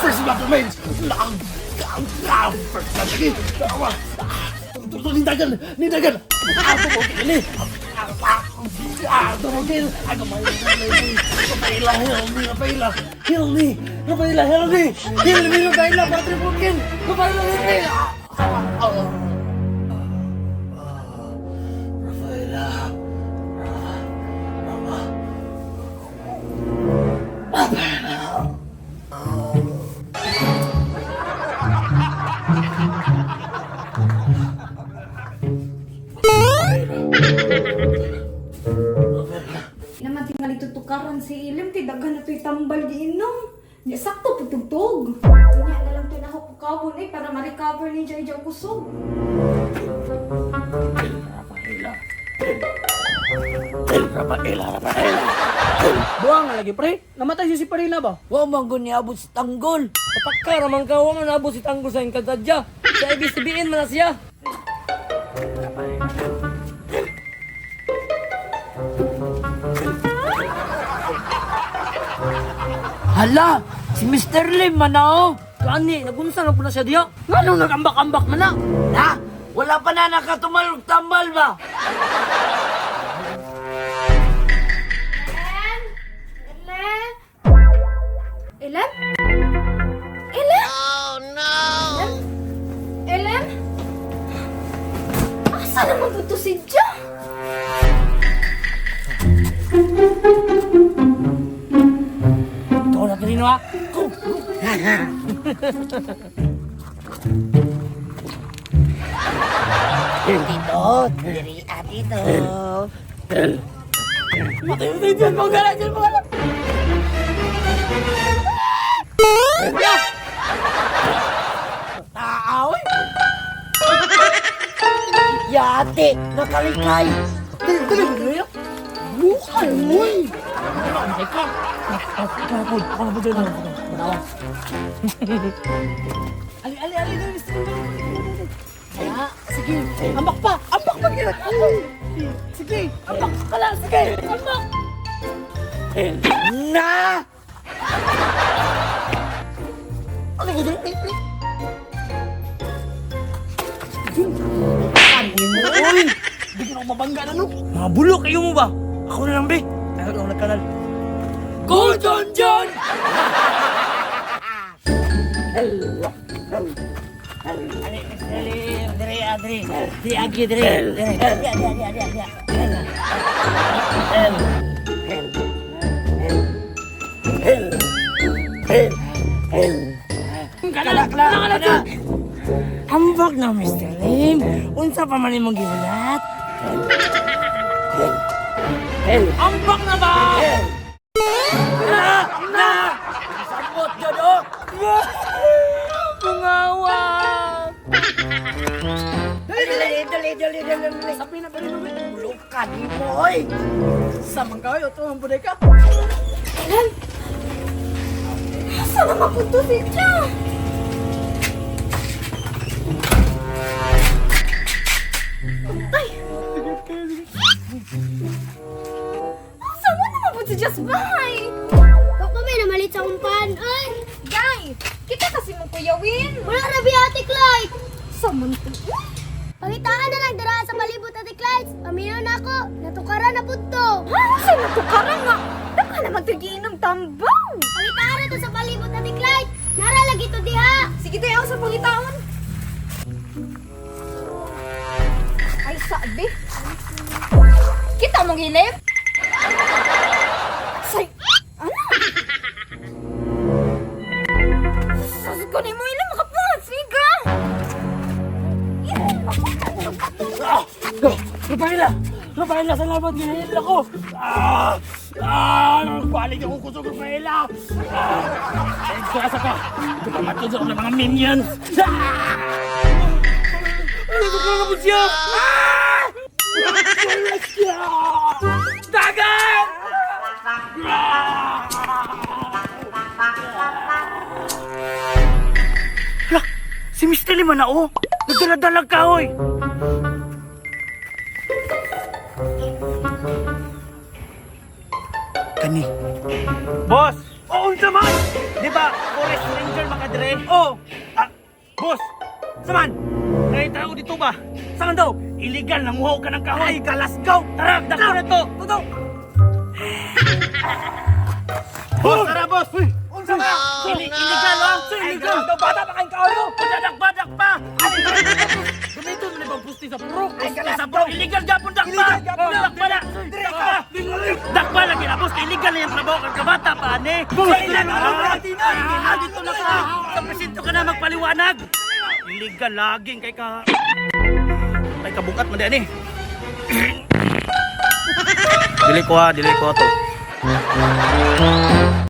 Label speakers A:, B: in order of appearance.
A: First blood remains! First blood lagi! Nindagan! Nindagan! Tumugin ini! Tumugin! Rafaela, help me! Rafaela! Heal me! Rafaela, help me! Heal me, Rafaela! Patri mungkin! Rafaela, help me! Rafaela!
B: Naman tingali tutukaran si Ilim, tidagan na to'y tambal giinom. Di sakto putugtog. Kanya na lang tinahukukawon para ma-recover ni Jai Jai kusog.
A: Rafaela!
C: Buang nga lagi, pre. Namatay si Parila ba?
D: Wa man gud niabot si Tanggol.
C: Kapag naman ka, wa man nabot si Tanggol sa Inkadadya. Sa ibig sabihin man na siya.
D: Hala, si Mr. Lim man na
C: Kani, nagunsa na po na siya diya. Nga nung nag-ambak-ambak man na.
D: Ha? Wala pa na nakatumalog tambal ba?
B: Ilan? Ilan? Oh no! Ilan? Asa naman po to si Ja?
C: Ikaw na kanino ha?
D: Dito, diri dito.
C: Matay dyan, mga dyan, mga
D: Taaw. Yate, nakalikay.
C: Bukan, uy! Teka! Kapod, kapod dyan na. Manawa. Ali, sige. Ambak pa! Ambak pa gila! Sige! Ambak ka lang! Sige! Ambak!
D: Na!
C: Ano ko dyan?
D: Uy!
C: Hindi ka na ako mabangga na, no? Mga bulok kayo mo ba? Ako na lang, be. Ayaw lang nagkanal. Go, John John!
D: Diri agi, diri.
C: Kalak. Hambak na, Mr. Lim. Unsa pa man imong gihulat? Hambak na ba? Na!
D: Sabot jud oh.
C: Bungawa!
D: Dali.
C: Sabi na pa rin mo, be.
D: Lukan mo oy.
C: Samang kaway, ito ang buday ka.
B: Ilan? Asa naman po to si Ja? Ay! Asa mo naman po si Ja's bahay?
E: Bak pa may namalit sa umpan. Ay!
B: Guy! Kita kasi mo kuyawin!
E: Wala rabi ate Clyde!
B: Saman po.
E: Pangitaan na lang dara sa palibot ate Clyde. Paminaw na ako. Natukaran na punto.
B: Ha? Sa'yo natukaran nga! Daka naman ito giinom tambaw!
E: Pangitaan na to sa palibot ate Clyde. Nara lagi to diha.
B: Sige tayo sa pangitaon. Ay, sabi. Kita mong hilip? Say, ano? Sasukunin mo ilang makapungat, siga!
C: Rafaela, salamat ginahil ako. Balik ako kusog, Rafaela. Kasa ka. Ito pa matudok ng mga minions. Ano ko na po siya? Dagan! Hala, si Mr. Lima na oh. Nagdala-dalag ka, oy. Kani.
A: Boss!
C: Oo, saman! Di ba, forest ranger makadire? Oo! Ah, boss! Saman! Ay, tao dito ba? Saman daw? Illegal, nanguhaw ka ng kahoy! Ay, kalasgaw! Tara, dako na to! Tuto! Boss, tara, boss! Uy! Unsa ba? Illegal, ha? Illegal! Daw bata pa kayong kahoy, no? Badak pa! Ay, ganito mo na ibang pusti sa purok! Ay, sa purok! Illegal, Japon, dakpa! Dakpa na! Dakpa lagi na, boss! Illegal na yung trabaho kang kabata pa, ane! Boss! Dito na ka! Sa presinto ka na magpaliwanag! Illegal laging kay ka... Kay kabukat mo din, eh! Dili ko to.